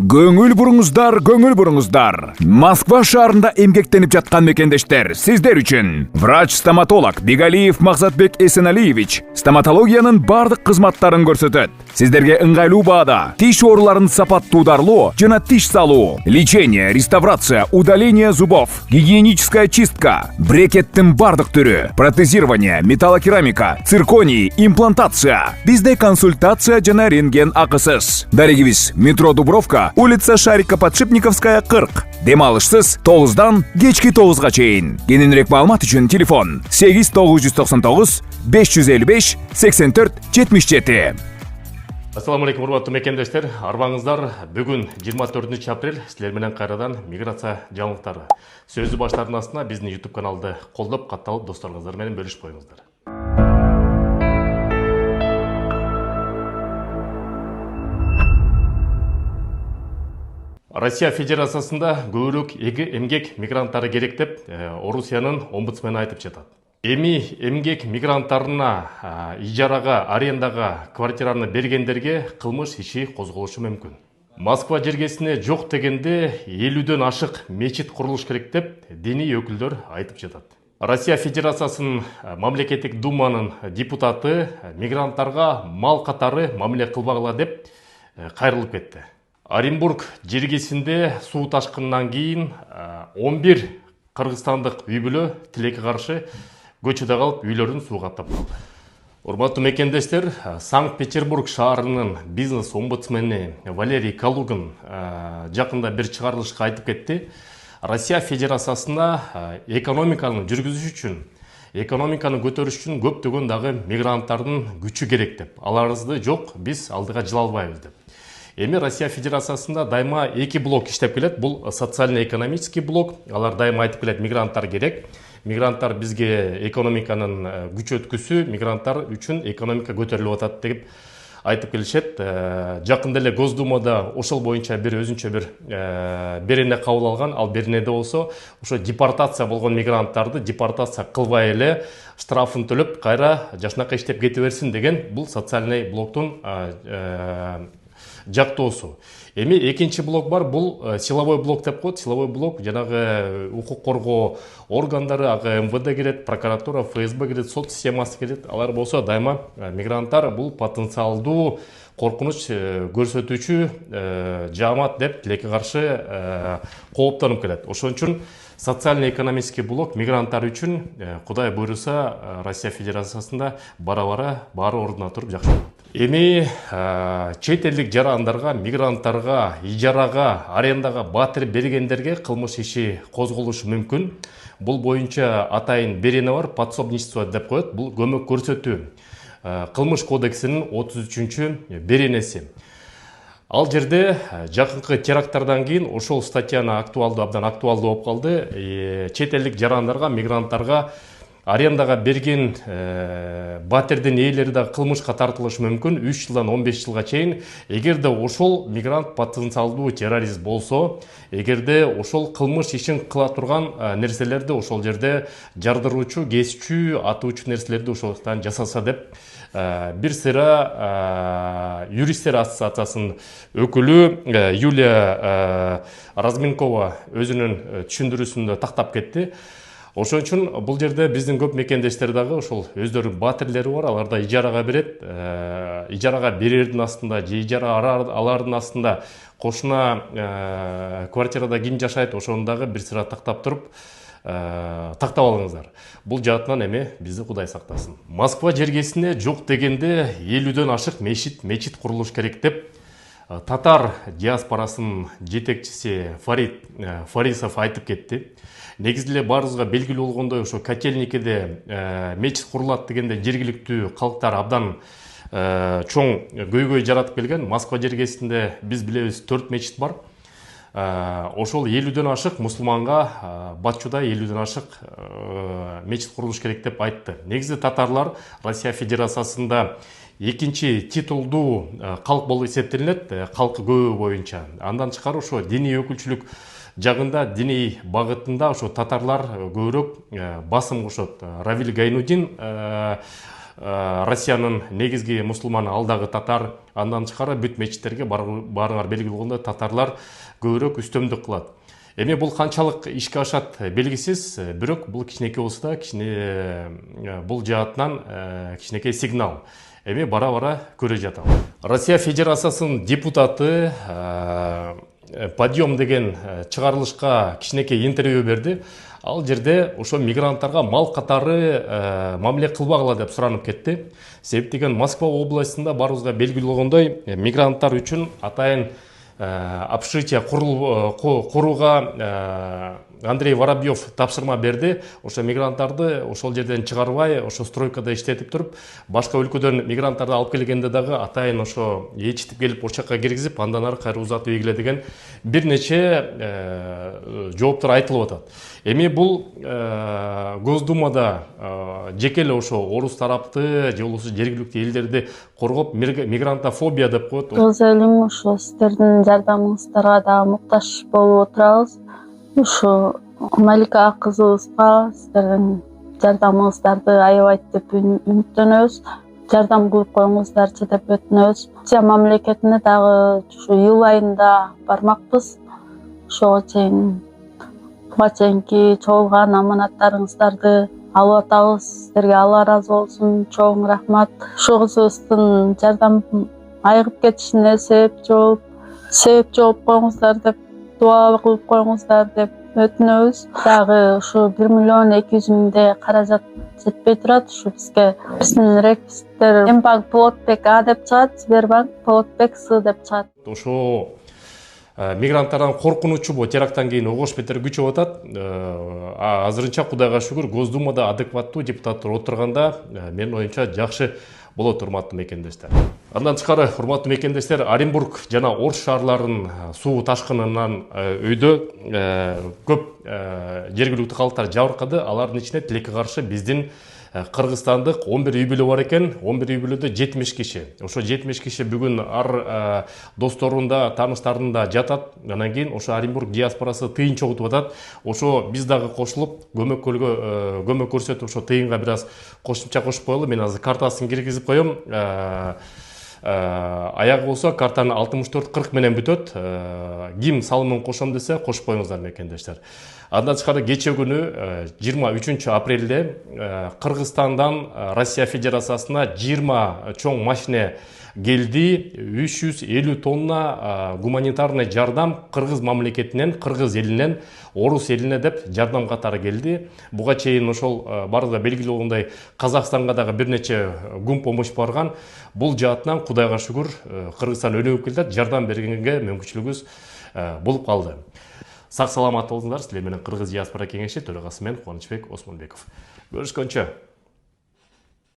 Көңүл буруңуздар. Москва шаарында эмгектенип жаткан мекендештер, сиздер үчүн врач-стоматолог Бигалиев Максатбек Эсеналиевич стоматологиянын бардык кызматтарын көрсөтөт. Сиздерге ыңгайлуу баада тиш ооруларын сапаттуударлоо жана тиш салуу, лечение, реставрация, удаление зубов, гигиеническая чистка, брекеттин бардык түрү, протезирование, металлокерамика, цирконий, имплантация. Бизде консультация жана рентген акысыз. Дарегибиз: метро Дубровка, улица Шарика-Подшипниковская, 40. Дем алышсыз 9-дан кечки 9-га чейин. Кененирээк маалымат үчүн телефон 8999 555 84 77. Ассаламу алейкум, урматтуу мекендештер. Арбаңыздар, бүгүн 24 апрель силер менен кайрадан миграция жаңылыктары. Сөздү баштардын астына биздин YouTube каналды колдоп, катталып, досторуңуздар менен бөлүшүп коюңуздар. Россия Федерациясында көбүрөөк эмгек мигранттары керек деп Орусиянын омбудсмени айтып жатат. Эми эмгек мигранттарына ижарага, арендага квартираны бергендерге кылмыш иши козголушу мүмкүн. Москва жергесине жок дегенде 50дөн ашык мечит курулуш керек деп диний өкүлдөр айтып жатат. Россия Федерациясынын мамлекеттик думанын депутаты мигранттарга мал катары мамиле кылбагыла деп кайрылып кетти. Оренбург жергесинде суу ташкынынан кийин 11 кыргызстандык үй бүлө тилекке каршы көчөдө калып, үйлөрүн суу каптап калды. Урматтуу мекендештер, Санкт-Петербург шаарынын бизнес омбудсмени Валерий Калугин жакында бир чыгарылышка айтып кетти. Россия Федерациясына экономиканы жүргүзүш үчүн, экономиканы көтөрүш үчүн көптөгөн дагы мигранттардын күчү керек деп. Аларыбызды жок, биз алдыга жыла албайбыз деп. Эми Россия Федерациясында дайыма эки блок иштеп келет. Бул социально-экономический блок. Алар дайыма айтып келет, мигранттар керек. Мигранттар бизге экономиканын күчөткүсү, мигранттар үчүн экономика көтөрүлүп атат деп айтып келишет. Жакында эле Госдумада ошол боюнча бир өзүнчө бир берене кабыл алган. Ал беренеде болсо ошо депортация болгон мигранттарды депортация кылбай эле штрафын төлөп, кайра жашынакай иштеп кете берсин деген бул социальный блоктун жактоосу. Эми экинчи блок бар, бул силовой блок деп коет. Силовой блок жанагы укук коргоо органдары, МВД келет, прокуратура, ФСБ келет, сот системасы келет. Алар болсо дайыма мигранттар бул потенциалдуу коркунуч көрсөтүүчү жаамат деп тилекке каршы кооптонуп келет. Ошон үчүн социально-экономический блок мигранттар үчүн Кудай буйруса Россия Федерациясында бара-бара баары ордуна туруп жакшырат. Эми чет элдик жарандарга, мигранттарга, ижарага, арендага батир бергендерге кылмыш иши козголушу мүмкүн. Бул боюнча атайын берене бар, подсобничество деп коет. Бул көмөк көрсөтүү кылмыш кодексинин 33-чү беренеси. Ал жерде жакынкы теракттардан кийин ошол статьяны абдан актуалдуу болуп калды. Чет элдик жарандарга, мигранттарга арендага берген батирдин ээлери да кылмышка тартылышы мүмкүн. 3 жылдан 15 жылга чейин. Эгерде ошол мигрант потенциалдуу террорист болсо, эгерде ошол кылмыш ишин кыла турган нерселерди ошол жерде жардыруучу, кесчү, атуучу нерселерди ошондон жасаса деп бир сыйра юристтер ассоциациясынын өкүлү Юлия Разминкова өзүнүн түшүндүрүүсүндө тактап кетти. Ошон үчүн бул жерде биздин көп мекендештер дагы ошол өздөрүнүн батирлери бар, аларда ижарага берет. Ижарага берердин астында же ижара алардын астында кошуна квартирада ким жашайт, ошону дагы бир сыйра тактап туруп тактап алыңыздар. Бул жаатынан эми бизди Кудай сактасын. Москва жергесине жок дегенде 50дөн ашык мечит курулуш керек деп татар диаспорасынын жетекчиси Фарисов айтып кетти. Негизинде эле баарыбызга белгилүү болгондой, ошо Котельникиде мечит курулат дегенде жергиликтүү калктар абдан чоң көйгөй жаратып келген. Москва жергесинде биз билебиз 4 мечит бар. Ошол 50дөн ашык мусулманга Батчуда 50дөн ашык мечит курулуш керек деп айтты. Негизи татарлар Россия Федерациясында экинчи титулдуу калк болуп эсептелинет, калкы көбү боюнча. Андан тышкары ошо диний өкүлчүлүк жагында, диний багытында ошо татарлар көбүрөөк басым кошот. Равиль Гайнудин Россиянын негизги мусулман алдагы татар, андан тышкары бүт мечиттерге барыңар белгилүү болгондой татарлар көбүрөөк үстөмдүк кылат. Эми бул канчалык ишке ашат белгисиз, бирок бул кичинекей болсо да бул жаатынан кичинекей сигнал. Эми бара-бара көрө жатабыз. Россия Федерациясынын депутаты подъем деген чыгарылышка кичинекей интервью берди. Ал жерде ошо мигранттарга мал катары мамиле кылбагыла деп суранып кетти. Себеп деген Москва областында баарыбызга белгилүү болгондой мигранттар үчүн атайын общежитие курууга Андрей Воробьев тапшырма берди. Ошо мигранттарды ошол жерден чыгарбай, ошо стройкада иштетип туруп, башка өлкөдөн мигранттарды алып келгенде дагы атайын ошо ээрчитип келип ошакка киргизип, андан ары кайра узатып ийгиле деген бир нече жооптор айтылып атат. Эми бул Госдумада жеке эле ошо орус тарапты же болбосо жергиликтүү элдерди коргоп мигрантофобия деп коет. Өз элим ошо сиздердин жардамыңыздарга да муктаж болуп отурабыз. Ошо Малика кызыбызга сиздердин жардамыңыздарды аябайт деп үмүттөнөбүз. Жардам кылып коюңуздарчы деп өтүнөбүз. Россия мамлекетине дагы ушу июль айында бармакпыз. Ошого чейин буга чейинки чогулган аманаттарыңыздарды алып атабыз. Сиздерге Алла ыраазы болсун. Чоң рахмат. Ошо кызыбыздын жардам айыгып кетишине себеп жооп коюңуздар деп дуа кылып коюңуздар деп өтүнөбүз. Дагы ушу 1 миллион 200 миңдей каражат жетпей турат. Ушу бизге биздин реквизиттер Мбанк Плотбек А деп чыгат, Сбербанк Плотбек С деп чыгат. Ошо мигранттардан коркунучу бу теракттан кийин огош бетер күчөп атат. Азырынча Кудайга шүгүр Госдумада адекваттуу депутаттар отурганда менин оюмча жакшы болот, урматтуу мекендештер. Андан тышкары, урматтуу мекендештер, Оренбург жана Орус шаарларынын суу ташкынынан өйдө көп жергиликтүү калктар жабыркады. Алардын ичинде тилекке каршы биздин Кыргызстандык 11 үй бүлө бар экен. 11 үй бүлөдө 70 киши. Ошо 70 киши бүгүн ар досторунда, тааныштарында жатат. Андан кийин ошо Оренбург диаспорасы тыйын чогултуп атат. Ошо биз дагы кошулуп, көмөк көрсөтүп, ошо тыйынга бир аз кошумча кошуп коелу. Мен азыр картасын киргизип коем. Аягы болсо картанын 64-40 менен бүтөт. Ким салымын кошом десе кошуп коюңуздар мекендештер. Андан тышкары кече күнү 23 апрелде Кыргызстандан Россия Федерациясына 20 чоң машина келди. 350 тонна гуманитарный жардам Кыргыз мамлекетинен, Кыргыз элинен, Орус элине деп жардам катары келди. Буга чейин ошол баарыга белгилүү болгондой Казакстанга дагы бир нече гум помощь барган. Бул жаатынан Кудайга шүгүр Кыргызстан өнүгүп келет, жардам бергенге мүмкүнчүлүгүбүз болуп калды. Сак саламат болуңуздар. Силер менен Кыргыз диаспора кеңеши төрагасы мен Кубанычбек Осмонбеков. Көрүшкөнчө.